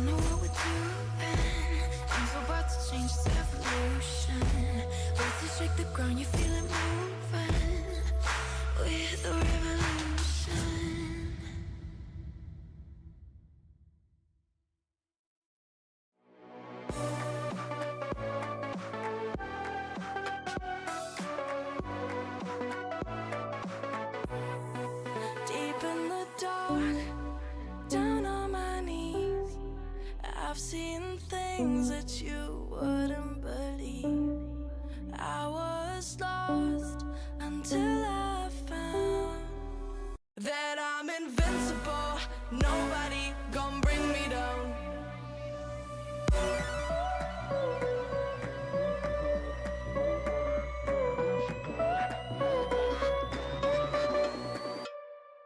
don't know what we're doing. Things are about to change, it's evolution. Let's shake the ground, you feel it moving with the revolution. Deep in the dark, down on my knees, I've seen things that you wouldn't believe. I was lost until I found that I'm invincible. Nobody gon' bring me down.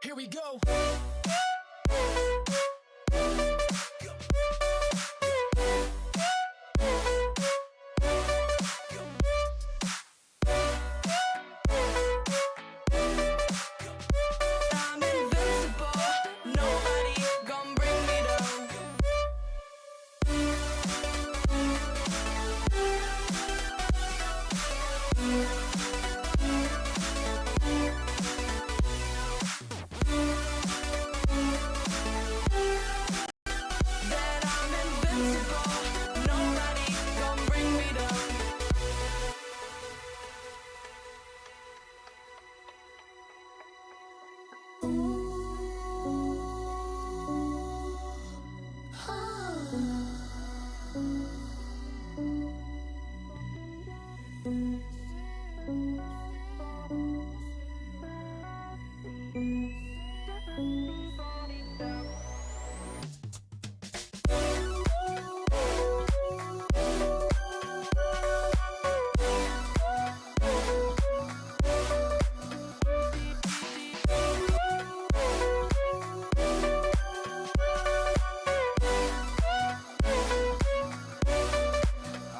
Here we go. I'm invincible. Nobody gon' bring me down. That I'm invincible. Nobody gon' bring me down.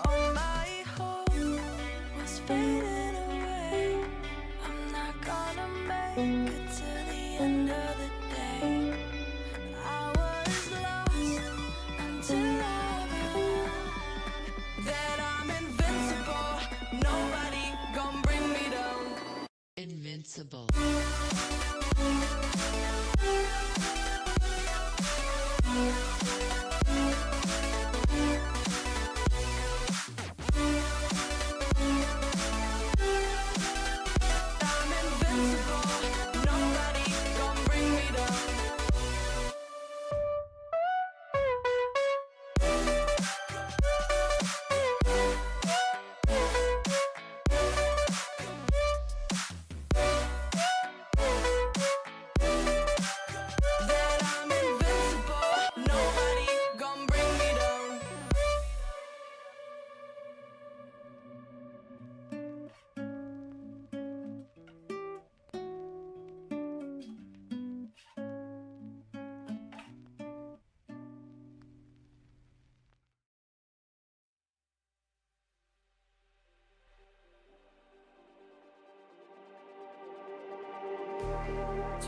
All my hope was fading away. I'm not gonna make it to the end of the day. I was lost until I found that I'm invincible. Nobody gon' bring me down. Invincible. I'm invincible. Nobody gon' bring me down. That I'm invincible. Nobody gon' bring me down.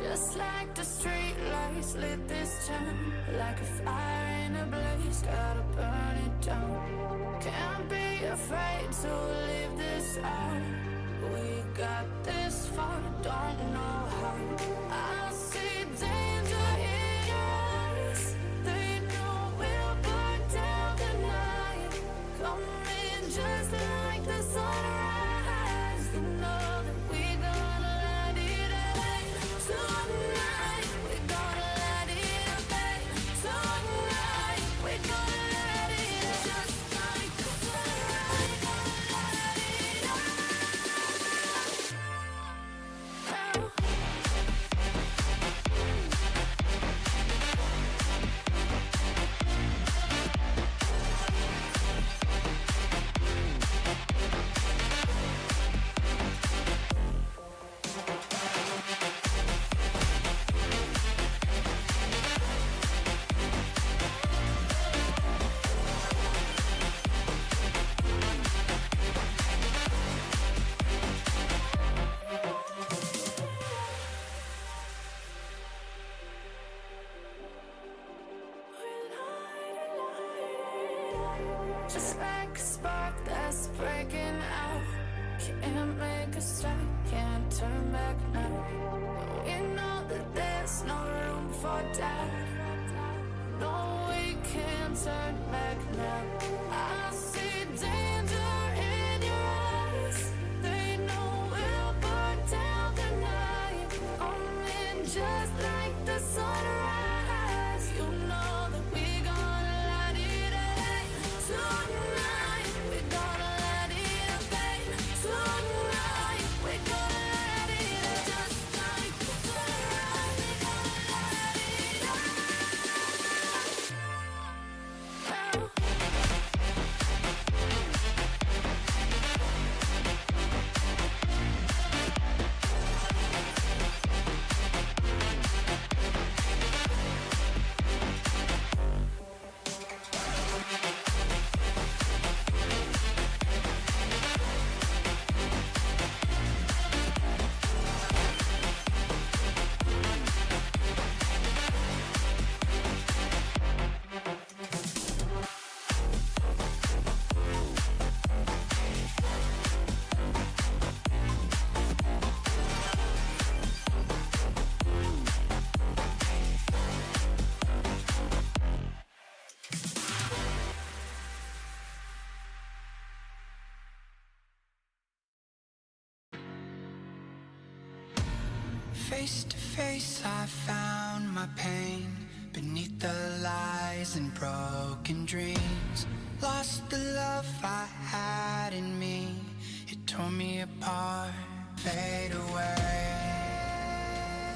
Just like the street lights lit this town, like a fire in a blaze, gotta burn it down. Can't be afraid to leave this out. We got this far, don't know how. I see danger in your eyes. They know we'll burn down the night. Coming just like the sunrise. You know that we gonna let it out. Tonight, we're gonna let it out. Tonight, we're gonna let it out. Just like the sunrise, gonna let it out. just like a spark that's breaking out. Can't make a stop, can't turn back now. We know that there's no room for doubt. No, we can't turn back now. I see danger in your eyes. They know we'll burn down the night. Only just like the sunrise. You know that we gonna light it up tonight. We gonna light it up, babe. Tonight we gonna light it up just like the sunrise. We gonna light it up. Face to face, I found my pain beneath the lies and broken dreams. Lost the love I had in me, it tore me apart, fade away.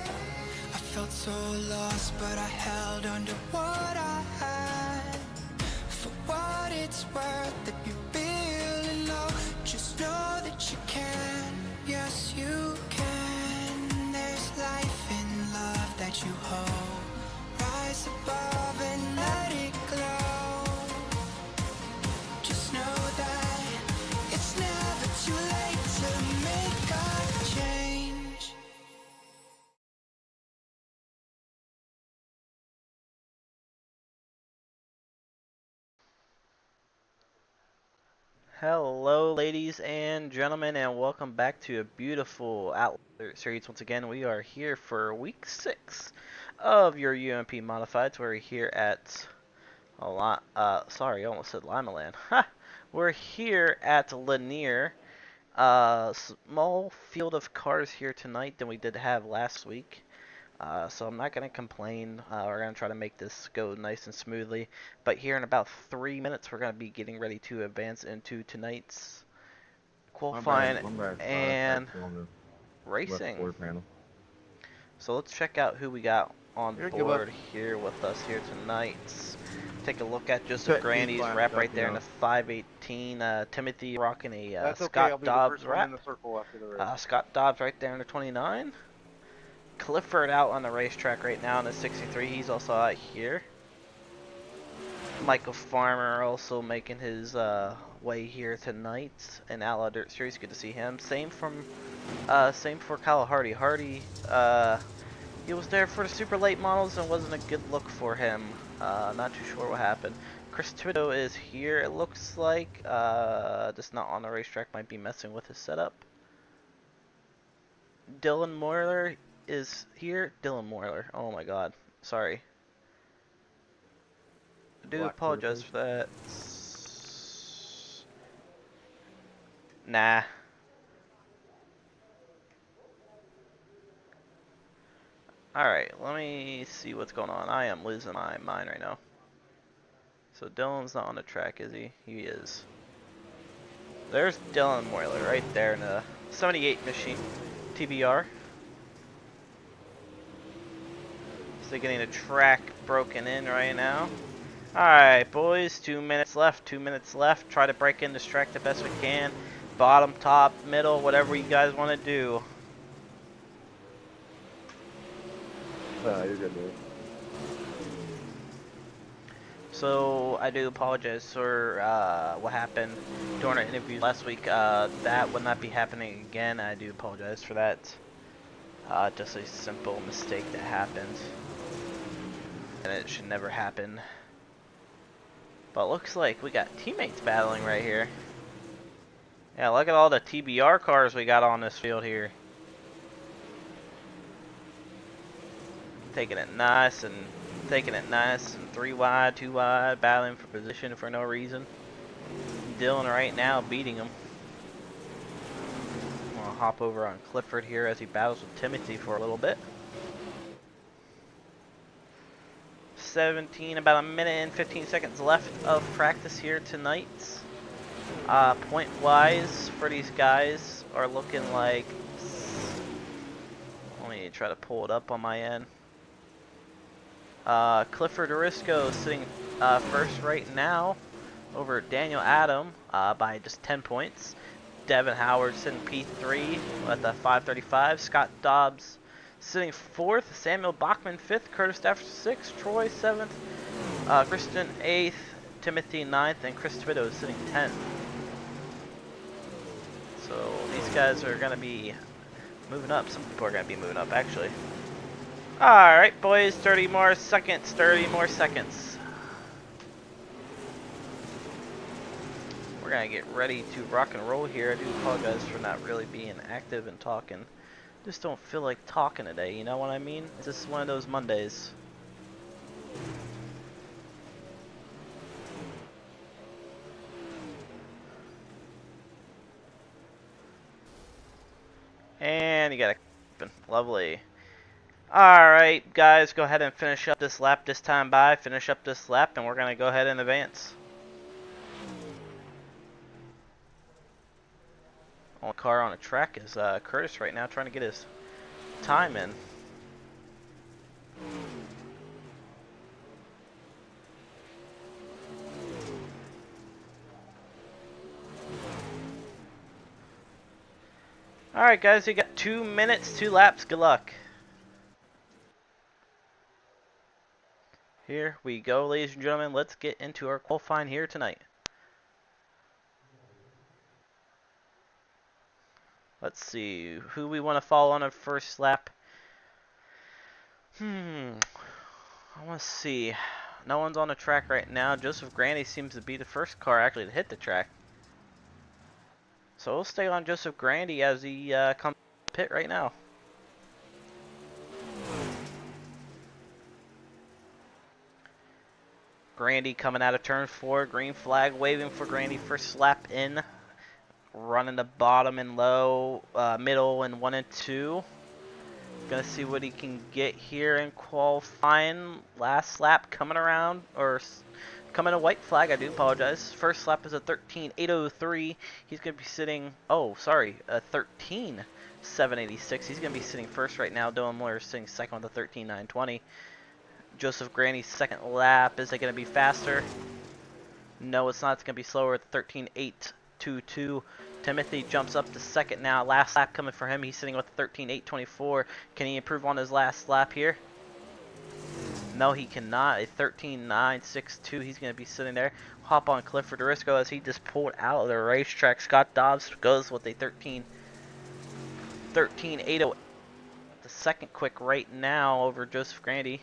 I felt so lost, but I held on to what I had. For what it's worth, if you're feeling low, just know that you can, yes you can. There's life in love that you hold. Rise above and let it glow. Just know that it's never too late to make a change. Hello, ladies and gentlemen, and welcome back to a beautiful Outlaw Dirt Series. Once again, we are here for week 6 of your UMP Modifieds. We're here at sorry, I almost said Limaland. Ha! We're here at Lanier. Small field of cars here tonight than we did have last week. So I'm not going to complain. We're going to try to make this go nice and smoothly. But here in about 3 minutes, we're going to be getting ready to advance into tonight's qualifying and racing. So let's check out who we got on board here with us here tonight. Take a look at Joseph Grandy's wrap right there in the 518. Timothy rocking a Scott Dobbs wrap. Scott Dobbs right there in the 29. Clifford out on the racetrack right now in the 63. He's also out here. Michael Farmer also making his way here tonight in Outlaw Dirt Series. Good to see him. Same for Kyle Hardy. Hardy, he was there for the super late models and wasn't a good look for him. Not too sure what happened. Chris Thibodeau is here. It looks like just not on the racetrack. Might be messing with his setup. Dylan Moyler is here. Dylan Moyler. Oh my God. Sorry. I do apologize for that. Nah. Alright, let me see what's going on. I am losing my mind right now. So Dylan's not on the track, is he? He is. There's Dylan Moyler right there in the 78 machine TBR. So getting the track broken in right now. Alright, boys, 2 minutes left. 2 minutes left. Try to break in this track the best we can. Bottom, top, middle, whatever you guys want to do. You're good, dude. So I do apologize for what happened during our interview last week. That would not be happening again. I do apologize for that. Just a simple mistake that happened, and it should never happen. But looks like we got teammates battling right here. Yeah, look at all the TBR cars we got on this field here. Taking it nice and 3 wide, 2 wide, battling for position for no reason. Dylan right now beating him. I'm gonna hop over on Clifford here as he battles with Timothy for a little bit. 17, about a minute and 15 seconds left of practice here tonight. Point wise for these guys are looking like, let me try to pull it up on my end. Clifford Orisco sitting first right now over Daniel Adam by just 10 points. Devin Howard sitting P3 at the 535. Scott Dobbs sitting fourth. Samuel Bachman fifth. Curtis Stafford sixth. Troy seventh. Kristen eighth. Timothy ninth. And Chris Twitto is sitting 10th. So these guys are going to be moving up. Some people are going to be moving up actually. Alright boys, 30 more seconds. 30 more seconds. We're going to get ready to rock and roll here. I do apologize for not really being active and talking. Just don't feel like talking today, you know what I mean? It's just one of those Mondays. And you got a lovely. Alright guys, go ahead and finish up this lap this time by. Finish up this lap and we're going to go ahead and advance. Only car on the track is Curtis right now, trying to get his time in. Alright guys, you got 2 minutes, 2 laps, good luck. Here we go, ladies and gentlemen, let's get into our qualifying here tonight. Let's see who we want to follow on our first lap. I want to see. No one's on the track right now. Joseph Grandy seems to be the first car actually to hit the track. So we'll stay on Joseph Grandy as he comes to the pit right now. Grandy coming out of turn 4. Green flag waving for Grandy first lap in. Running the bottom and low, middle and 1 and 2. Gonna see what he can get here in qualifying. Last lap coming around, or coming a white flag, I do apologize. First lap is a 13.803. He's gonna be sitting, oh sorry, a 13.786. He's gonna be sitting first right now. Dylan Moore is sitting second with a 13.920. Joseph Grandy's second lap, is it gonna be faster? No, it's not. It's gonna be slower at 13.822. Timothy jumps up to second now. Last lap coming for him. He's sitting with 13.824. Can he improve on his last lap here? No, he cannot. A 13.962. He's going to be sitting there. Hop on Clifford Orisco as he just pulled out of the racetrack. Scott Dobbs goes with a 13.808. The second quick right now over Joseph Grandy.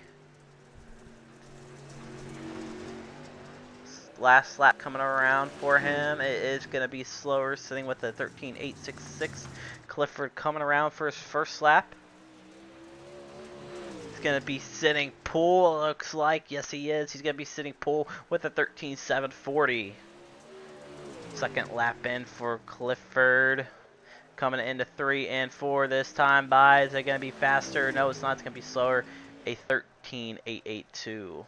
Last lap coming around for him. It is going to be slower, sitting with a 13.866. Clifford coming around for his first lap. He's going to be sitting pole, looks like. Yes, he is. He's going to be sitting pole with a 13.740. Second lap in for Clifford. Coming into 3 and 4 this time by. Is it going to be faster? No, it's not. It's going to be slower. A 13.882.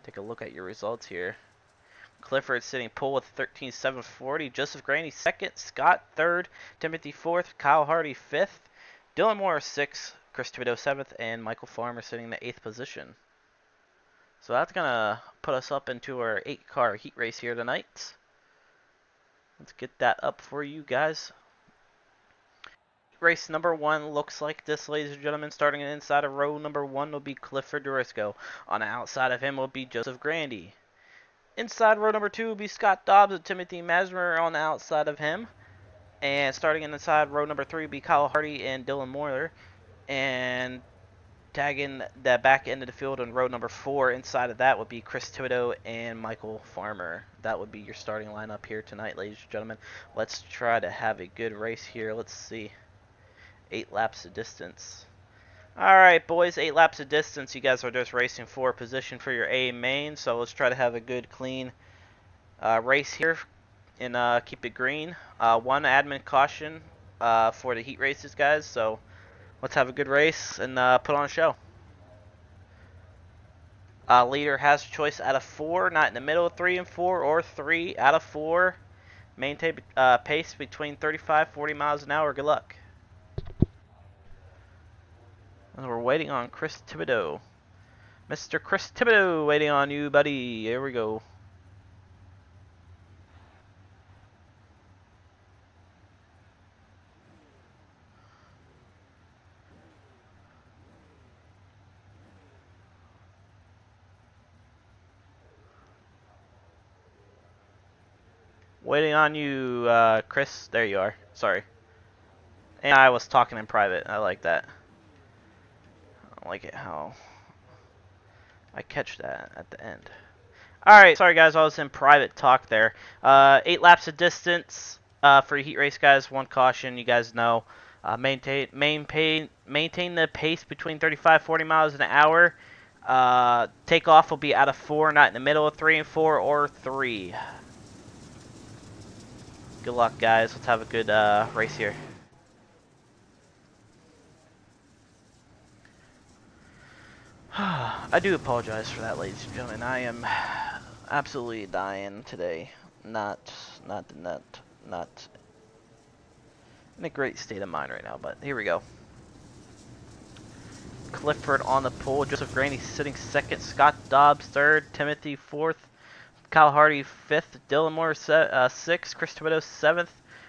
Take a look at your results here. Clifford sitting pole with 13.740. Joseph Grandy second. Scott third. Timothy fourth. Kyle Hardy fifth. Dylan Moore sixth. Chris Twitto seventh. And Michael Farmer sitting in the 8th position. So that's going to put us up into our 8-car heat race here tonight. Let's get that up for you guys. Race number 1 looks like this, ladies and gentlemen. Starting inside of row number 1 will be Clifford Orisco. On the outside of him will be Joseph Grandy. Inside row number 2 will be Scott Dobbs and Timothy Masmer on the outside of him. And starting inside row number 3 will be Kyle Hardy and Dylan Moyer. And tagging the back end of the field on row number 4. Inside of that would be Chris Thibodeau and Michael Farmer. That would be your starting lineup here tonight, ladies and gentlemen. Let's try to have a good race here. Let's see. 8 laps of distance. Alright, boys, 8 laps of distance. You guys are just racing for position for your A main, so let's try to have a good, clean race here and keep it green. 1 admin caution for the heat races, guys, so let's have a good race and put on a show. Leader has a choice out of 4, not in the middle of 3 and 4, or 3 out of 4. Maintain pace between 35-40 miles an hour. Good luck. And we're waiting on Chris Thibodeau. Mr. Chris Thibodeau, waiting on you, buddy. Here we go. Waiting on you, Chris. There you are. Sorry. And I was talking in private. I like that. I don't like it how I catch that at the end. Alright, sorry guys, I was in private talk there. 8 laps of distance for heat race, guys. 1 caution, you guys know. Maintain the pace between 35-40 miles an hour. Takeoff will be out of 4, not in the middle of 3 and 4, or 3. Good luck, guys. Let's have a good race here. I do apologize for that, ladies and gentlemen. I am absolutely dying today. Not in a great state of mind right now, but here we go. Clifford on the pole, Joseph Graney sitting 2nd, Scott Dobbs 3rd, Timothy 4th, Kyle Hardy 5th, Dylan Moore 6th, Chris Thibodeau 7th,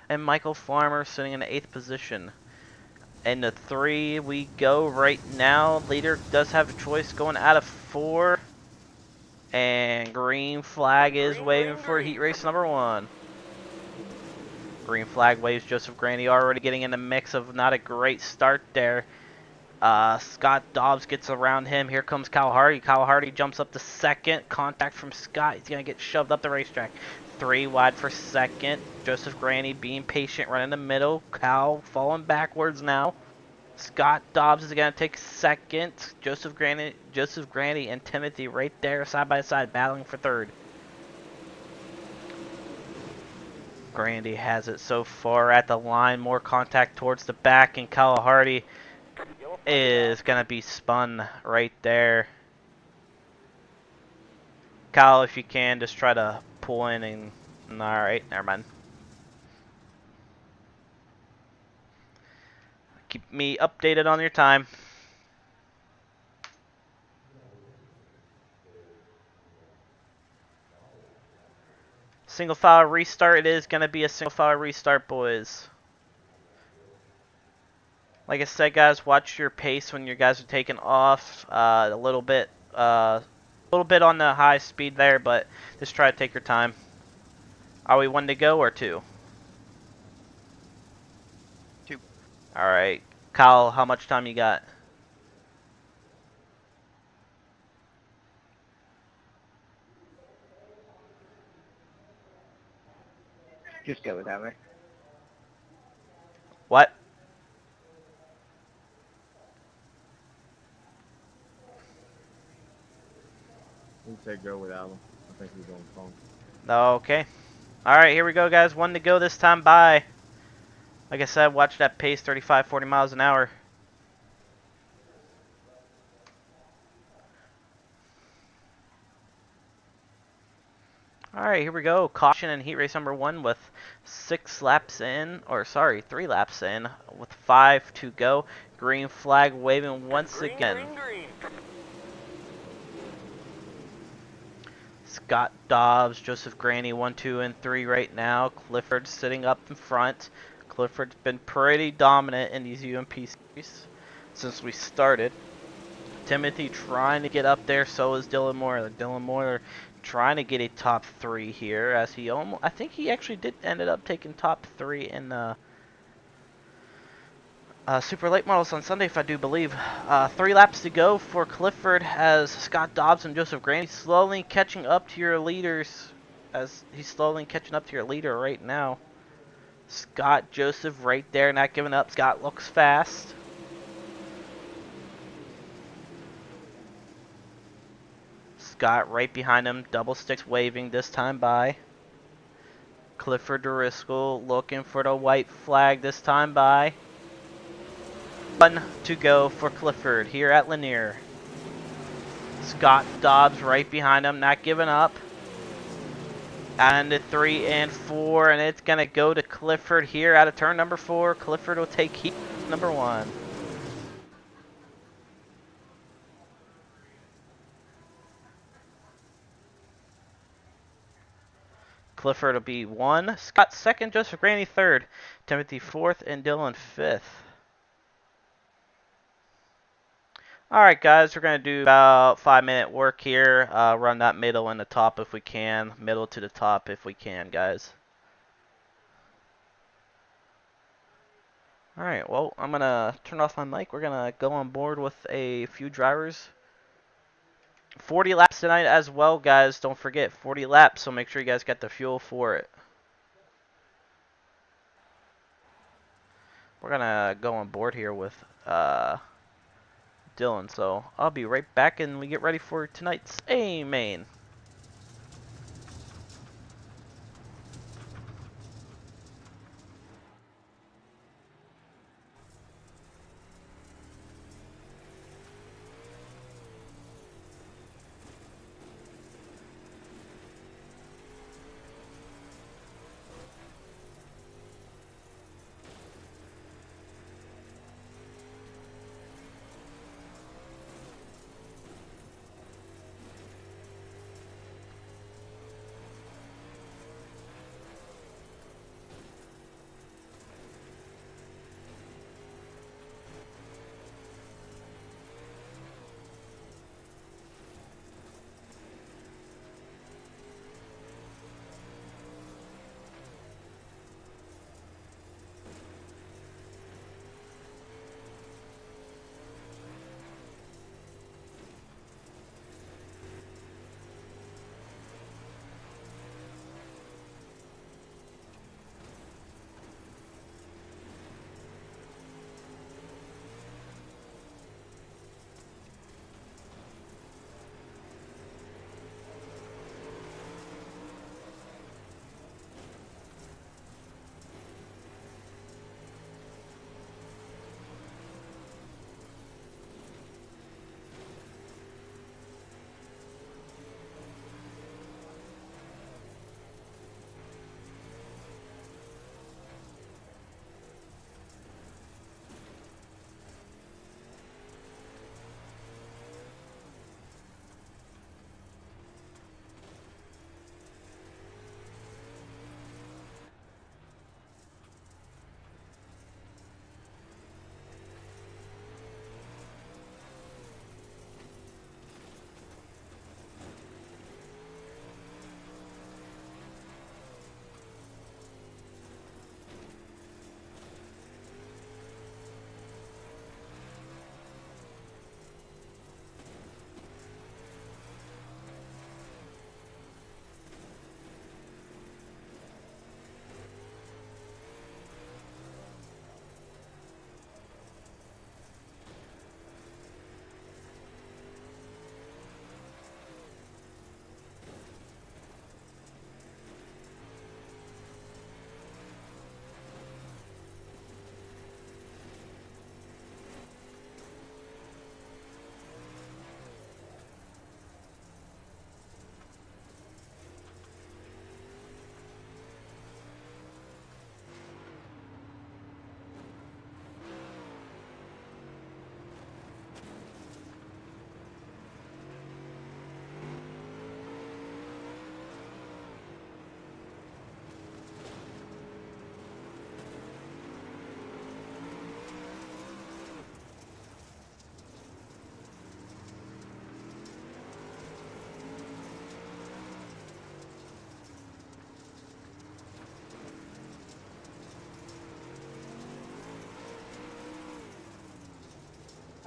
and Michael Farmer sitting in the 8th position. And the 3 we go right now. Leader does have a choice going out of 4. And green flag is waving for heat race number 1. Green flag waves. Joseph Grandy already getting in the mix of not a great start there. Scott Dobbs gets around him. Here comes Kyle Hardy. Kyle Hardy jumps up to 2nd. Contact from Scott. He's going to get shoved up the racetrack. 3 wide for 2nd. Joseph Grandy being patient, running the middle. Kyle falling backwards now. Scott Dobbs is going to take 2nd. Joseph Grandy and Timothy right there side by side battling for 3rd. Grandy has it so far at the line. More contact towards the back, and Kyle Hardy is going to be spun right there. Kyle, if you can, just try to pull in and... Alright, never mind. Keep me updated on your time. Single file restart. It is going to be a single file restart, boys. Like I said, guys, watch your pace when you guys are taking off. A little bit on the high speed there, but just try to take your time. Are we 1 to go or 2? 2. Alright. Kyle, how much time you got? Just go with that way. What? He said go without him. I think he's on the phone. Okay. Alright, here we go, guys. 1 to go this time. Bye. Like I said, watch that pace, 35-40 miles an hour. Alright, here we go. Caution in heat race number 1 with 3 laps in, with 5 to go. Green flag waving once again. Scott Dobbs, Joseph Graney, 1, 2, and 3 right now. Clifford sitting up in front. Clifford's been pretty dominant in these UMP series since we started. Timothy trying to get up there, so is Dylan Moore. Dylan Moore trying to get a top 3 here, as he I think he actually ended up taking top 3 in the Super late models on Sunday, if I do believe. 3 laps to go for Clifford as Scott Dobbs and Joseph Grant slowly catching up to your leaders. As he's slowly catching up to your leader right now. Scott, Joseph right there, not giving up. Scott looks fast. Scott right behind him, double sticks waving this time by. Clifford Driscoll looking for the white flag this time by. 1 to go for Clifford here at Lanier. Scott Dobbs right behind him, not giving up. And the 3 and 4, and it's going to go to Clifford here out of turn number 4. Clifford will take heat number 1. Clifford will be 1. Scott 2nd, Joseph Granny 3rd. Timothy 4th, and Dylan 5th. Alright guys, we're going to do about 5-minute work here. Run that middle and the top if we can. Middle to the top if we can, guys. Alright, well, I'm going to turn off my mic. We're going to go on board with a few drivers. 40 laps tonight as well, guys. Don't forget, 40 laps, so make sure you guys get the fuel for it. We're going to go on board here with Dylan, so I'll be right back and we get ready for tonight's A main.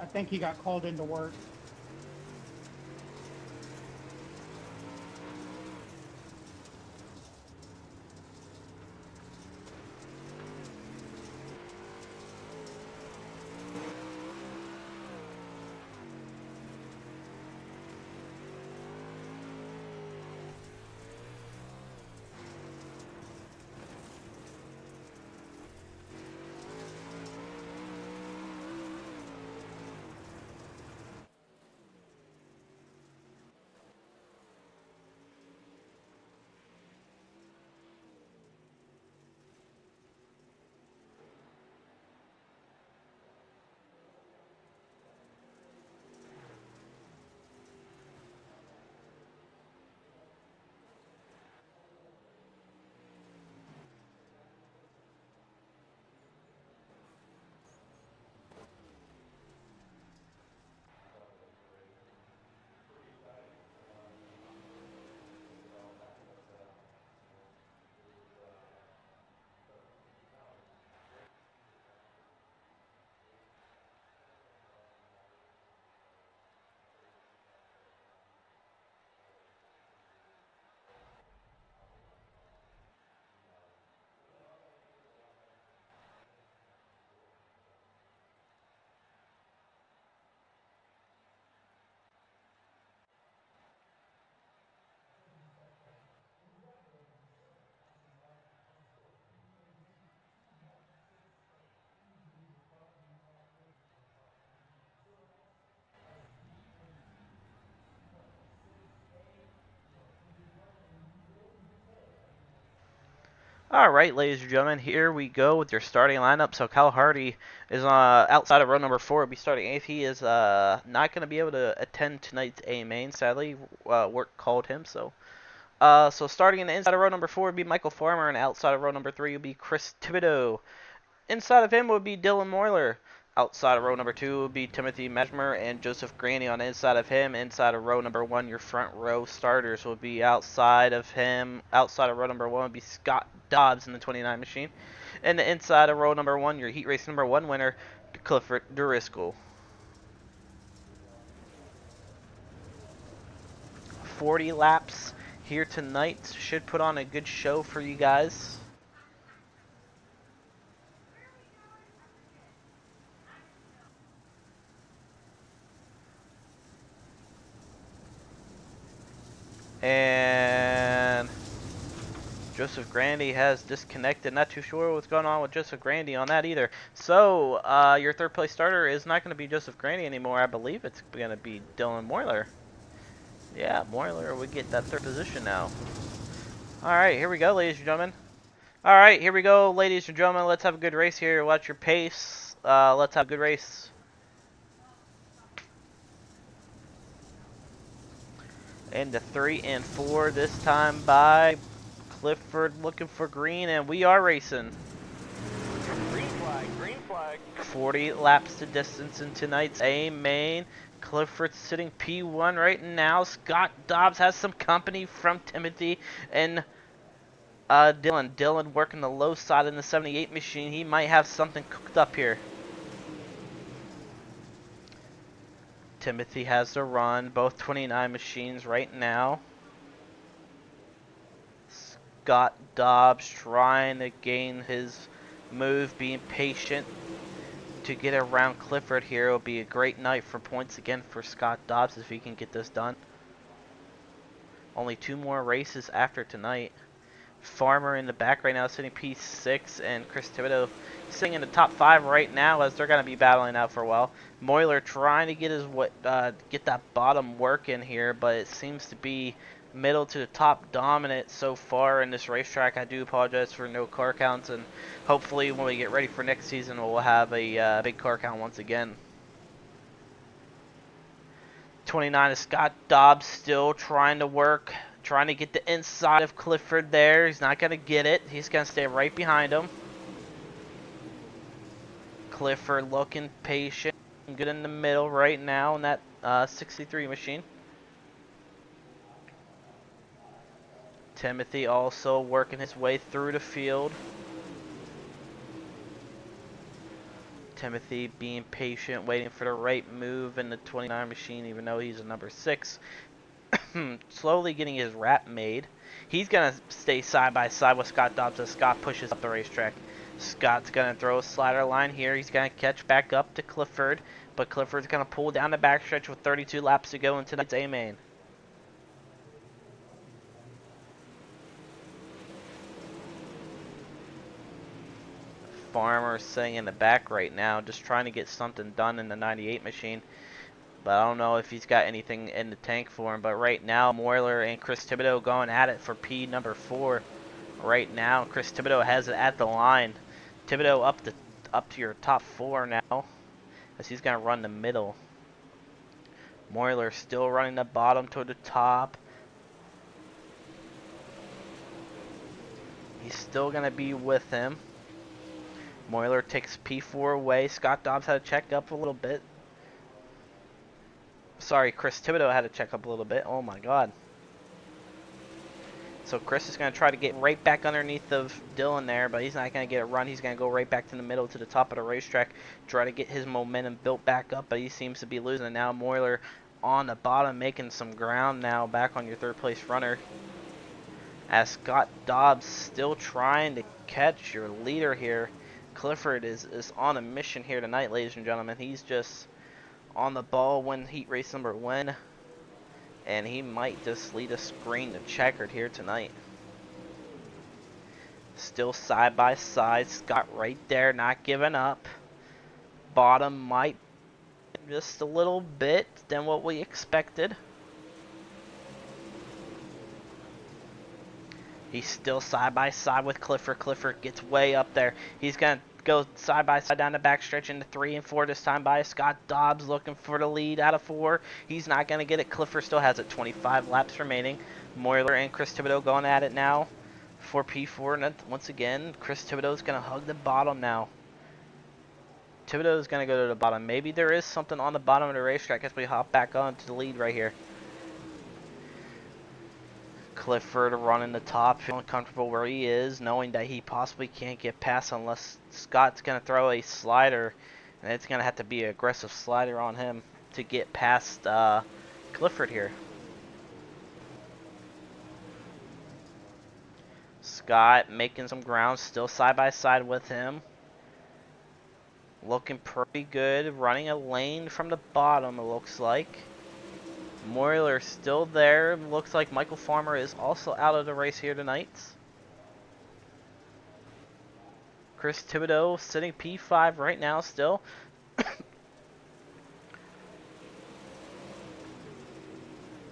I think he got called into work. All right, ladies and gentlemen, here we go with your starting lineup. So Kyle Hardy is outside of row number 4. Will be starting eighth. He is not going to be able to attend tonight's A main. Sadly, work called him. So starting in the inside of row number 4 would be Michael Farmer, and outside of row number 3 would be Chris Thibodeau. Inside of him would be Dylan Moyler. Outside of row number 2 would be Timothy Mesmer and Joseph Graney on the inside of him. Inside of row number 1, your front row starters will be outside of him. Outside of row number 1 would be Scott Dobbs in the 29 machine. And the inside of row number 1, your heat race number 1 winner, Clifford Driscoll. 40 laps here tonight. Should put on a good show for you guys. And Joseph Grandy has disconnected. Not too sure what's going on with Joseph Grandy on that either. So, your third place starter is not going to be Joseph Grandy anymore. I believe it's going to be Dylan Moyler. Yeah, Moyler would get that third position now. Alright, here we go, ladies and gentlemen. Alright, here we go, ladies and gentlemen. Let's have a good race here. Watch your pace. Let's have a good race. Into 3 and 4 this time by Clifford looking for green, and we are racing. Green flag, green flag. 40 laps to distance in tonight's A main. Clifford sitting P1 right now. Scott Dobbs has some company from Timothy and Dylan. Dylan working the low side in the 78 machine. He might have something cooked up here. Timothy has the run. Both 29 machines right now. Scott Dobbs trying to gain his move, being patient to get around Clifford here. It'll be a great night for points again for Scott Dobbs if he can get this done. Only 2 more races after tonight. Farmer in the back right now sitting P6, and Chris Thibodeau sitting in the top 5 right now as they're going to be battling out for a while. Moyler trying to get his get that bottom work in here, but it seems to be middle to the top dominant so far in this racetrack. I do apologize for no car counts, and hopefully when we get ready for next season we'll have a big car count once again. 29 is Scott Dobbs still trying to work, trying to get the inside of Clifford there. He's not going to get it. He's going to stay right behind him. Clifford looking patient, good in the middle right now in that 63 machine. Timothy also working his way through the field. Timothy being patient, waiting for the right move in the 29 machine, even though he's a number 6. Slowly getting his wrap made. He's going to stay side by side with Scott Dobbs as Scott pushes up the racetrack. Scott's going to throw a slider line here. He's going to catch back up to Clifford, but Clifford's going to pull down the backstretch with 32 laps to go in tonight's A-Main. Farmer sitting in the back right now, just trying to get something done in the 98 machine. But I don't know if he's got anything in the tank for him. But right now, Moyler and Chris Thibodeau going at it for P number 4. Right now, Chris Thibodeau has it at the line. Thibodeau up to your top 4 now, as he's gonna run the middle. Moyler still running the bottom to the top. He's still gonna be with him. Moyler takes P4 away. Scott Dobbs had to check up a little bit. Sorry, Chris Thibodeau had to check up a little bit. Oh my god. So Chris is going to try to get right back underneath of Dylan there, but he's not going to get a run. He's going to go right back to the middle to the top of the racetrack, try to get his momentum built back up, but he seems to be losing. And now Moyler on the bottom making some ground now, back on your third place runner. As Scott Dobbs still trying to catch your leader here. Clifford is on a mission here tonight, ladies and gentlemen. He's just on the ball, win heat race number 1. And he might just lead us green to checkered here tonight. Still side by side. Scott right there, not giving up. Bottom might just a little bit than what we expected. He's still side by side with Clifford. Clifford gets way up there. He's going to go side by side down the backstretch into 3 and 4 this time by Scott Dobbs, looking for the lead out of 4. He's not going to get it. Clifford still has it. 25 laps remaining. Moyler and Chris Thibodeau going at it now for P4. And once again, Chris Thibodeau is going to hug the bottom now. Thibodeau is going to go to the bottom. Maybe there is something on the bottom of the racetrack as we hop back onto the lead right here. Clifford running the top, feeling comfortable where he is, knowing that he possibly can't get past unless Scott's going to throw a slider, and it's going to have to be an aggressive slider on him to get past Clifford here. Scott making some ground, still side by side with him. Looking pretty good, running a lane from the bottom, it looks like. Moyler still there. Looks like Michael Farmer is also out of the race here tonight. Chris Thibodeau sitting P5 right now still.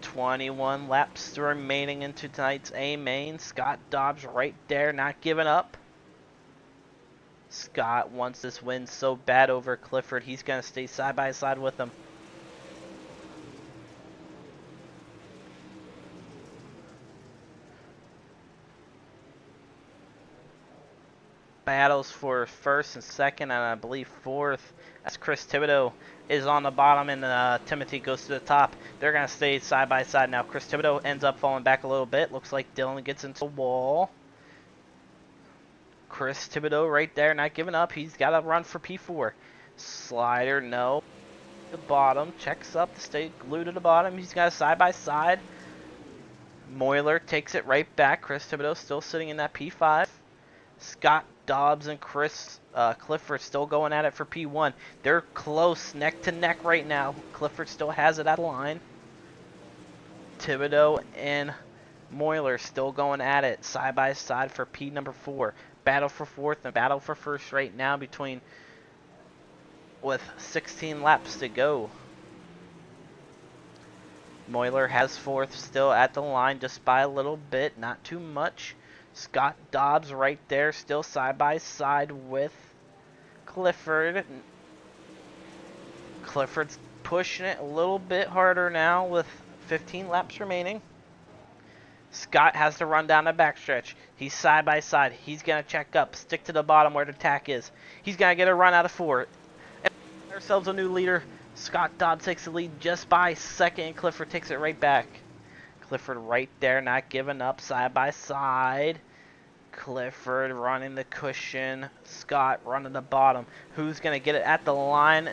21 laps remaining into tonight's A-Main. Scott Dobbs right there, not giving up. Scott wants this win so bad over Clifford. He's going to stay side by side with him. Battles for first and second, and I believe fourth, as Chris Thibodeau is on the bottom and Timothy goes to the top. They're going to stay side by side now. Chris Thibodeau ends up falling back a little bit. Looks like Dylan gets into the wall. Chris Thibodeau right there, not giving up. He's got to run for P4. Slider, no. The bottom, checks up to stay glued to the bottom. He's got a side by side. Moyler takes it right back. Chris Thibodeau still sitting in that P5. Scott Dobbs and Chris Clifford still going at it for P1. They're close, neck to neck right now. Clifford still has it at the line. Thibodeau and Moyler still going at it side by side for P number 4. Battle for fourth and battle for first right now with 16 laps to go. Moyler has fourth still at the line just by a little bit, not too much. Scott Dobbs right there, still side by side with Clifford. Clifford's pushing it a little bit harder now with 15 laps remaining. Scott has to run down the backstretch. He's side by side. He's going to check up, stick to the bottom where the tack is. He's going to get a run out of 4. And ourselves a new leader. Scott Dobbs takes the lead just by a second, and Clifford takes it right back. Clifford right there, not giving up, side by side. Clifford running the cushion. Scott running the bottom. Who's going to get it at the line?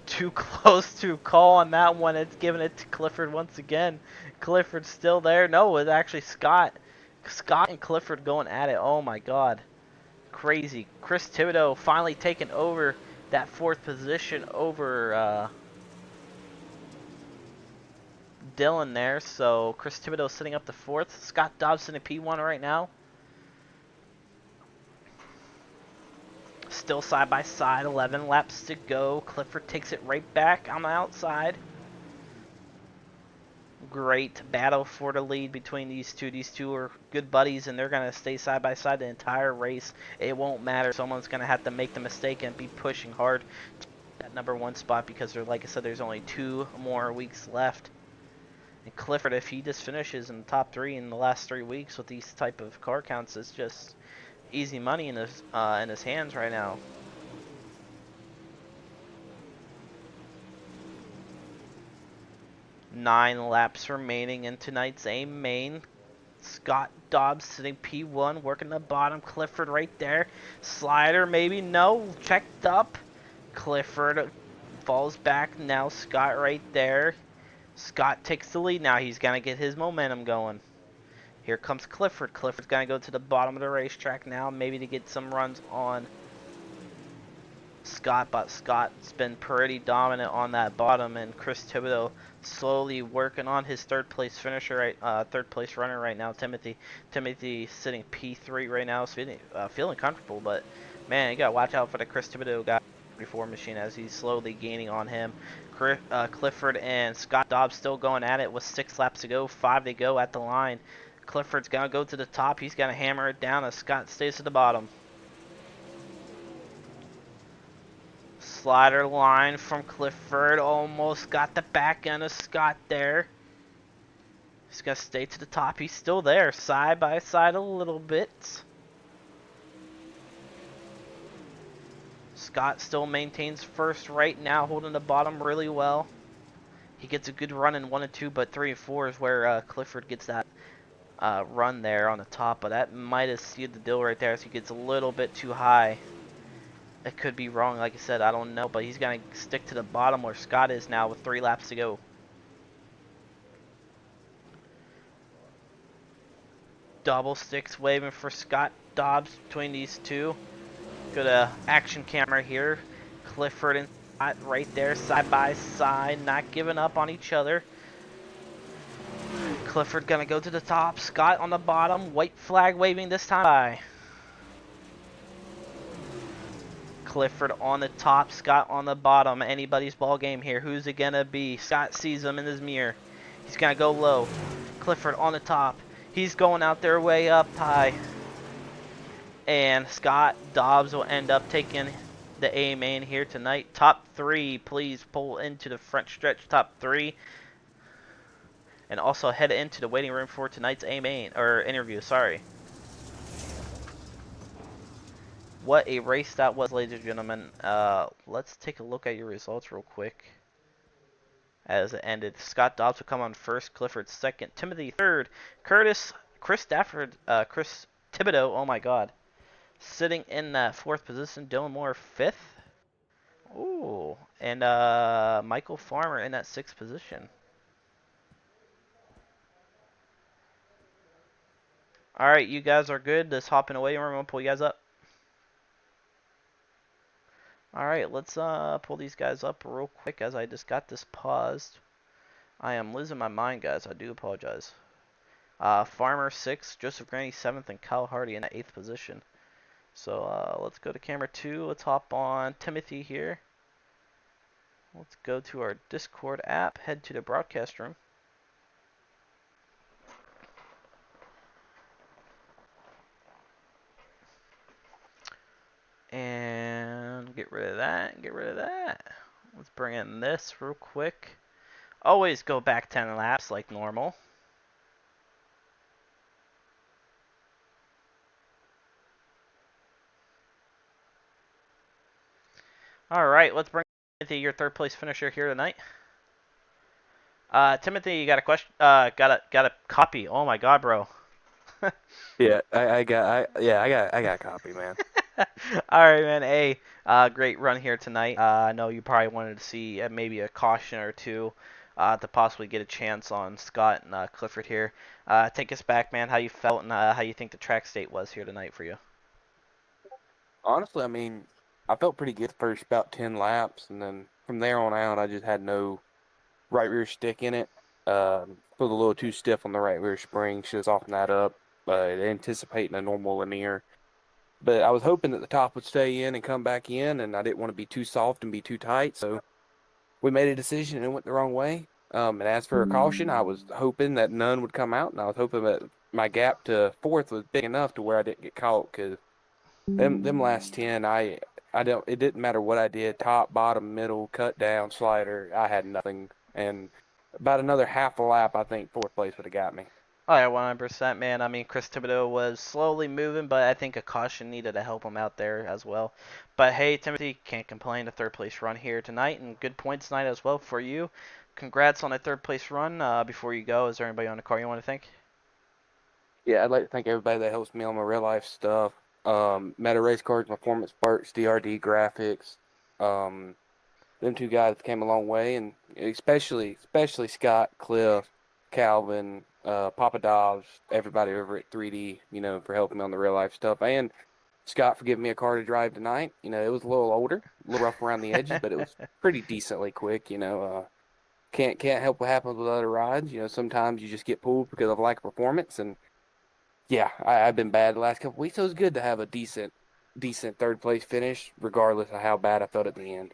Too close to call on that one. It's giving it to Clifford once again. Clifford's still there. No, it's actually Scott. Scott and Clifford going at it. Oh my god. Crazy. Chris Thibodeau finally taking over that fourth position over Dylan there. So Chris Thibodeau sitting up the fourth. Scott Dobson in P1 right now. Still side by side. 11 laps to go. Clifford takes it right back on the outside. Great battle for the lead between these two. These two are good buddies, and they're going to stay side by side the entire race. It won't matter. Someone's going to have to make the mistake and be pushing hard to that number one spot because, like I said, there's only 2 more weeks left. And Clifford, if he just finishes in the top 3 in the last 3 weeks with these type of car counts, it's just easy money in his hands right now. Nine laps remaining in tonight's A main. Scott Dobbs sitting P1, working the bottom. Clifford right there. Slider, maybe. No. Checked up. Clifford falls back. Now Scott right there. Scott takes the lead. Now he's going to get his momentum going. Here comes Clifford. Clifford's going to go to the bottom of the racetrack now, maybe to get some runs on Scott, but Scott's been pretty dominant on that bottom, and Chris Thibodeau slowly working on his third place finisher, third place runner right now, Timothy. Timothy sitting P3 right now, feeling comfortable, but man, you gotta watch out for the Chris Thibodeau guy 44 machine as he's slowly gaining on him. Clifford and Scott Dobbs still going at it with 6 laps to go, 5 to go at the line. Clifford's gonna go to the top. He's gonna hammer it down as Scott stays at the bottom. Slider line from Clifford. Almost got the back end of Scott there. He's going to stay to the top. He's still there. Side by side a little bit. Scott still maintains first right now, holding the bottom really well. He gets a good run in 1 and 2, but 3 and 4 is where Clifford gets that run there on the top. But that might have sealed the deal right there as he gets a little bit too high. It could be wrong, like I said, I don't know, but he's going to stick to the bottom where Scott is now with 3 laps to go. Double sticks waving for Scott Dobbs between these two. Good action camera here. Clifford and Scott right there, side by side, not giving up on each other. Clifford going to go to the top, Scott on the bottom, white flag waving this time. Clifford on the top, Scott on the bottom. Anybody's ball game here. Who's it gonna be? Scott sees him in his mirror. He's gonna go low. Clifford on the top. He's going out there way up high. And Scott Dobbs will end up taking the A main here tonight. Top 3, please pull into the front stretch. Top 3. And also head into the waiting room for tonight's A main, or interview, sorry. What a race that was, ladies and gentlemen. Let's take a look at your results real quick. As it ended, Scott Dobbs will come on first, Clifford second, Timothy third, Chris Stafford, Chris Thibodeau, oh my god, sitting in that 4th position, Dylan Moore 5th. Ooh, and Michael Farmer in that 6th position. Alright, you guys are good. Just hopping away and we're going to pull you guys up. Alright, let's pull these guys up real quick as I just got this paused. I am losing my mind, guys. I do apologize. Farmer 6th, Joseph Granny 7th, and Kyle Hardy in that 8th position. So let's go to camera 2. Let's hop on Timothy here. Let's go to our Discord app, head to the broadcast room. And get rid of that, get rid of that. Let's bring in this real quick. Always go back 10 laps like normal. Alright, let's bring Timothy, your 3rd place finisher here tonight. Timothy, you got a question? Got a copy. Oh my god, bro. Yeah, I got a copy, man. All right, man. Hey, great run here tonight. I know you probably wanted to see maybe a caution or two to possibly get a chance on Scott and Clifford here. Take us back, man. How you felt and how you think the track state was here tonight for you. Honestly, I mean, I felt pretty good the first about 10 laps, and then from there on out, I just had no right rear stick in it. Felt a little too stiff on the right rear spring. Should have softened that up. Anticipating a normal linear. But I was hoping that the top would stay in and come back in, and I didn't want to be too soft and be too tight. So we made a decision and it went the wrong way. And as for a caution, I was hoping that none would come out, and I was hoping that my gap to fourth was big enough to where I didn't get caught. Because them last 10, I don't. It didn't matter what I did, top, bottom, middle, cut down, slider. I had nothing, and about another half a lap, I think fourth place would have got me. Oh yeah, 100%, man. I mean, Chris Thibodeau was slowly moving, but I think a caution needed to help him out there as well. But hey, Timothy, can't complain. A third place run here tonight, and good points tonight as well for you. Congrats on a third place run. Before you go, is there anybody on the car you want to thank? Yeah, I'd like to thank everybody that helps me on my real life stuff. Meta Race Cards, Performance Parts, DRD Graphics. Um, them two guys came a long way, and especially Scott, Cliff, Calvin, Papa Dobbs, everybody over at 3D, for helping me on the real life stuff, and Scott for giving me a car to drive tonight. It was a little older, a little rough around the edges, but it was pretty decently quick. Can't help what happens with other rides. Sometimes you just get pulled because of lack of performance, and yeah, I've been bad the last couple weeks, so it was good to have a decent third place finish, regardless of how bad I felt at the end.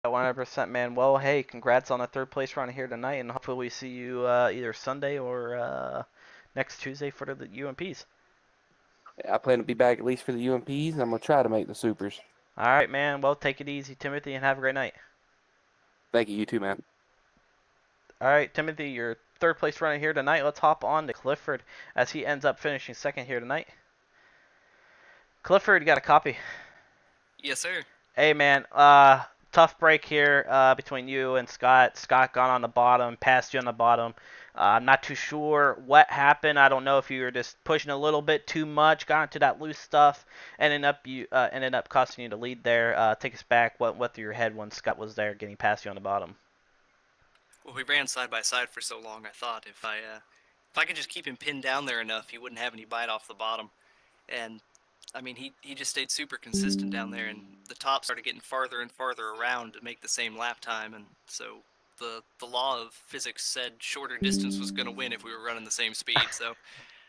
100%, man. Well, hey, congrats on a third place run here tonight, and hopefully we see you either Sunday or next Tuesday for the UMPs. I plan to be back at least for the UMPs, and I'm gonna try to make the supers. All right, man. Well, take it easy, Timothy, and have a great night. Thank you, you too, man. All right, Timothy, your third place runner here tonight. Let's hop on to Clifford as he ends up finishing second here tonight. Clifford, you got a copy? Yes, sir. Hey, man. Tough break here between you and Scott. Scott got on the bottom, passed you on the bottom. I'm not too sure what happened. I don't know if you were just pushing a little bit too much, got into that loose stuff, and ended up costing you the lead there. Take us back. What went through your head when Scott was there, getting past you on the bottom? Well, we ran side by side for so long. I thought if I could just keep him pinned down there enough, he wouldn't have any bite off the bottom. And I mean, he just stayed super consistent down there, and the top started getting farther and farther around to make the same lap time, and so the law of physics said shorter distance was going to win if we were running the same speed. So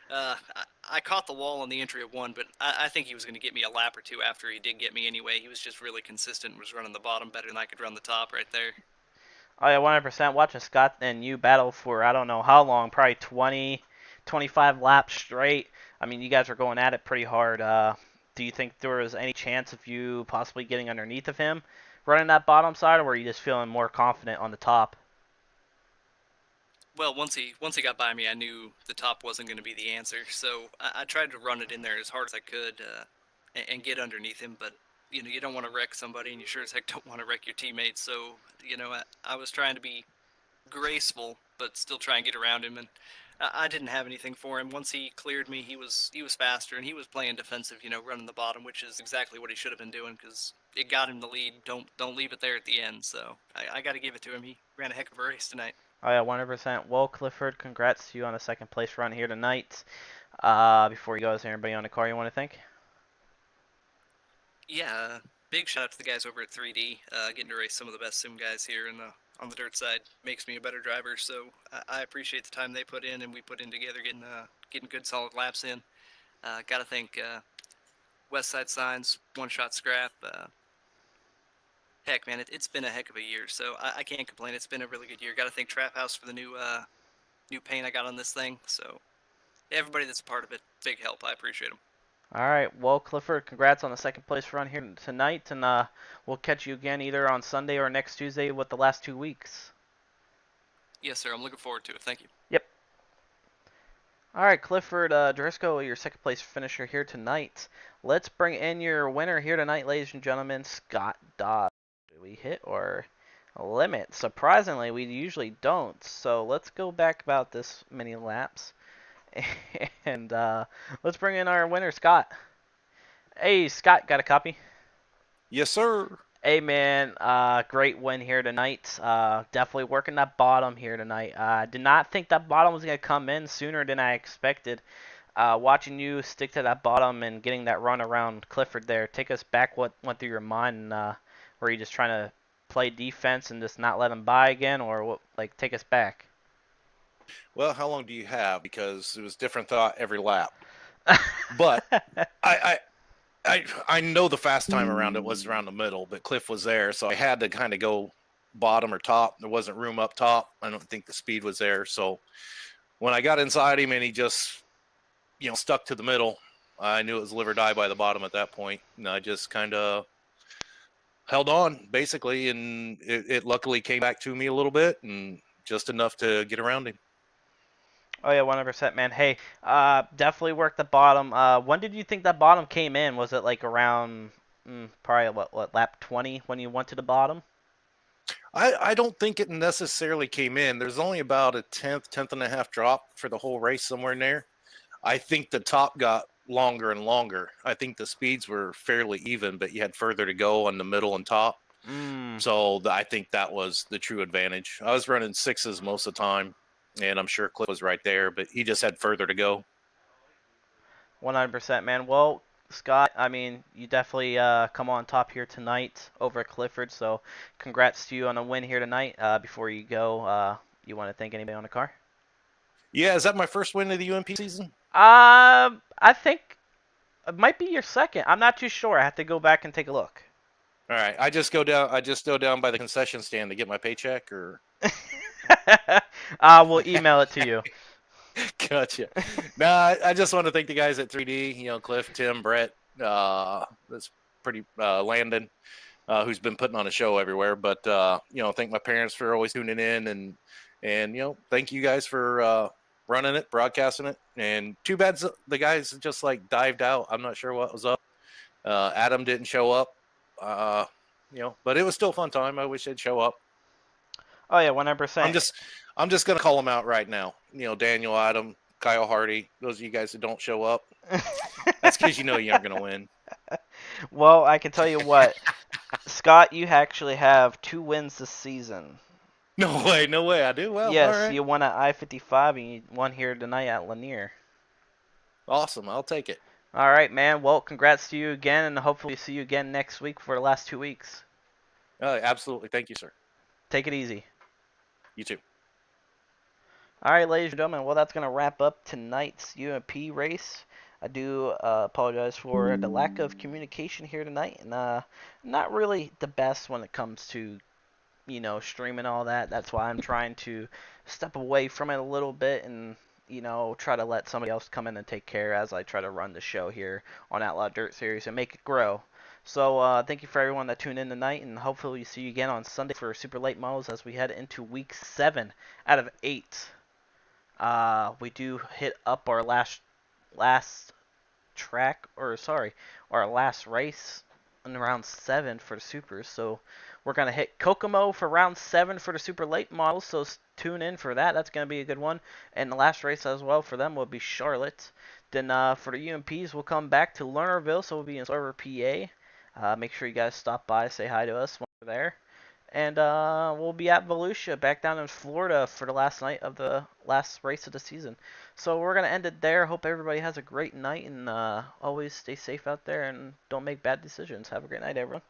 I caught the wall on the entry of one, but I think he was going to get me a lap or two after he did get me anyway. He was just really consistent and was running the bottom better than I could run the top right there. Oh yeah, 100%. Watching Scott and you battle for I don't know how long, probably 20, 25 laps straight. I mean, you guys are going at it pretty hard. Do you think there was any chance of you possibly getting underneath of him, running that bottom side, or were you just feeling more confident on the top? Well, once he got by me, I knew the top wasn't going to be the answer. So I tried to run it in there as hard as I could and get underneath him. But you don't want to wreck somebody, and you sure as heck don't want to wreck your teammates. So I was trying to be graceful, but still try and get around him. And I didn't have anything for him. Once he cleared me, he was faster, and he was playing defensive. Running the bottom, which is exactly what he should have been doing because it got him the lead. Don't leave it there at the end. So I got to give it to him. He ran a heck of a race tonight. Oh yeah, 100%. Well, Clifford, congrats to you on a second place run here tonight. Before you go, is there anybody on the car you want to thank? Yeah, big shout out to the guys over at 3D. Getting to race some of the best sim guys here on the dirt side makes me a better driver. So I appreciate the time they put in and we put in together, getting good solid laps in. Got to thank West Side Signs, One Shot Scrap. Heck, man, it's been a heck of a year. So I can't complain. It's been a really good year. Got to thank Trap House for the new paint I got on this thing. So everybody that's a part of it, big help. I appreciate them. All right. Well, Clifford, congrats on the second place run here tonight, and we'll catch you again either on Sunday or next Tuesday with the last 2 weeks. Yes, sir. I'm looking forward to it. Thank you. Yep. All right, Clifford Driscoll, your second place finisher here tonight. Let's bring in your winner here tonight, ladies and gentlemen, Scott Dodd. Do we hit or limit? Surprisingly, we usually don't. So let's go back about this many laps And let's bring in our winner, Scott. Hey, Scott, got a copy? Yes, sir. Hey, man, great win here tonight. Definitely working that bottom here tonight. Did not think that bottom was going to come in sooner than I expected. Watching you stick to that bottom and getting that run around Clifford there, take us back what went through your mind. Were you just trying to play defense and just not let him by again, or what, like take us back? Well, how long do you have? Because it was different thought every lap. But I know the fast time around it was around the middle, but Cliff was there, so I had to kind of go bottom or top. There wasn't room up top. I don't think the speed was there. So when I got inside him and he just, stuck to the middle, I knew it was live or die by the bottom at that point. And I just kind of held on basically, and it luckily came back to me a little bit and just enough to get around him. Oh yeah, 100%, man. Hey, definitely worked the bottom. When did you think that bottom came in? Was it like around probably what lap 20 when you went to the bottom? I don't think it necessarily came in. There's only about a tenth and a half drop for the whole race, somewhere in there. I think the top got longer and longer. I think the speeds were fairly even, but you had further to go on the middle and top. So I think that was the true advantage. I was running sixes most of the time, and I'm sure Cliff was right there, but he just had further to go. 100%, man. Well, Scott, I mean, you definitely come on top here tonight over at Clifford, so congrats to you on a win here tonight. Before you go, you want to thank anybody on the car? Yeah, is that my first win of the UMP season? I think it might be your second. I'm not too sure. I have to go back and take a look. All right, I just go down by the concession stand to get my paycheck, or we'll email it to you. Gotcha. Nah, I just want to thank the guys at 3D. Cliff, Tim, Brett. That's pretty Landon, who's been putting on a show everywhere. But thank my parents for always tuning in, and thank you guys for running it, broadcasting it. And too bad the guys just like dived out. I'm not sure what was up. Adam didn't show up. But it was still a fun time. I wish they'd show up. Oh yeah, 100%. I'm just gonna call them out right now. Daniel, Adam, Kyle Hardy, those of you guys that don't show up. That's because you aren't gonna win. Well, I can tell you what, Scott, you actually have 2 wins this season. No way, I do. Well, yes, all right. You won at I-55 and you won here tonight at Lanier. Awesome, I'll take it. All right, man. Well, congrats to you again, and hopefully see you again next week for the last 2 weeks. Absolutely, thank you, sir. Take it easy. You too. All right, ladies and gentlemen, well, that's going to wrap up tonight's UMP race. I do apologize for the lack of communication here tonight, and not really the best when it comes to, streaming all that. That's why I'm trying to step away from it a little bit and, try to let somebody else come in and take care as I try to run the show here on Outlaw Dirt Series and make it grow. So thank you for everyone that tuned in tonight, and hopefully we see you again on Sunday for super late models as we head into week 7 out of 8. We do hit up our last our last race in round 7 for the supers. So we're gonna hit Kokomo for round 7 for the super late models. So tune in for that. That's gonna be a good one. And the last race as well for them will be Charlotte. Then for the UMPs, we'll come back to Lernerville, so we'll be in Silver, PA. Make sure you guys stop by, say hi to us when we're there. And we'll be at Volusia back down in Florida for the last night of the last race of the season. So we're going to end it there. Hope everybody has a great night, and always stay safe out there and don't make bad decisions. Have a great night, everyone.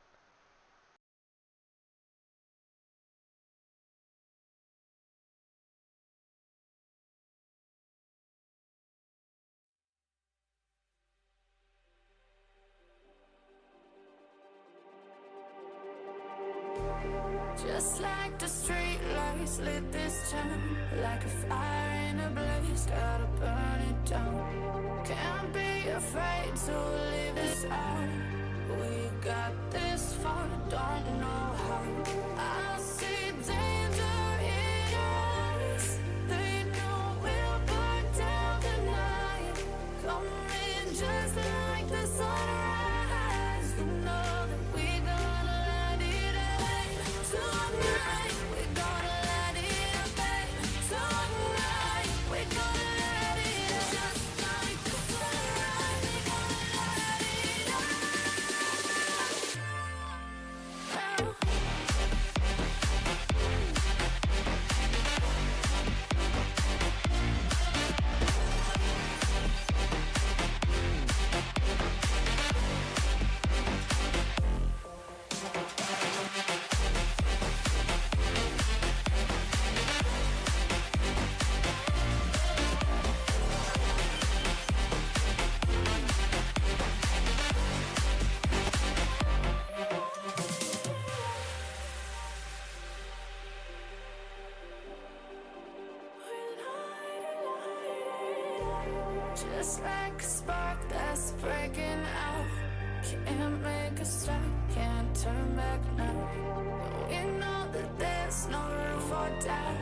Just like the street lights lit this town, like a fire in a blaze, gotta burn it down. Can't be afraid to leave this out. We got this far, don't know how. I see danger in us. They know we'll burn down the night. Coming just like the sunrise. You know that we gonna let it rain. Tonight we gonna let it rain. Tonight we gonna let it rain. Just like a spark that's breaking out. Can't make a stop, can't turn back now. We know that there's no room for doubt.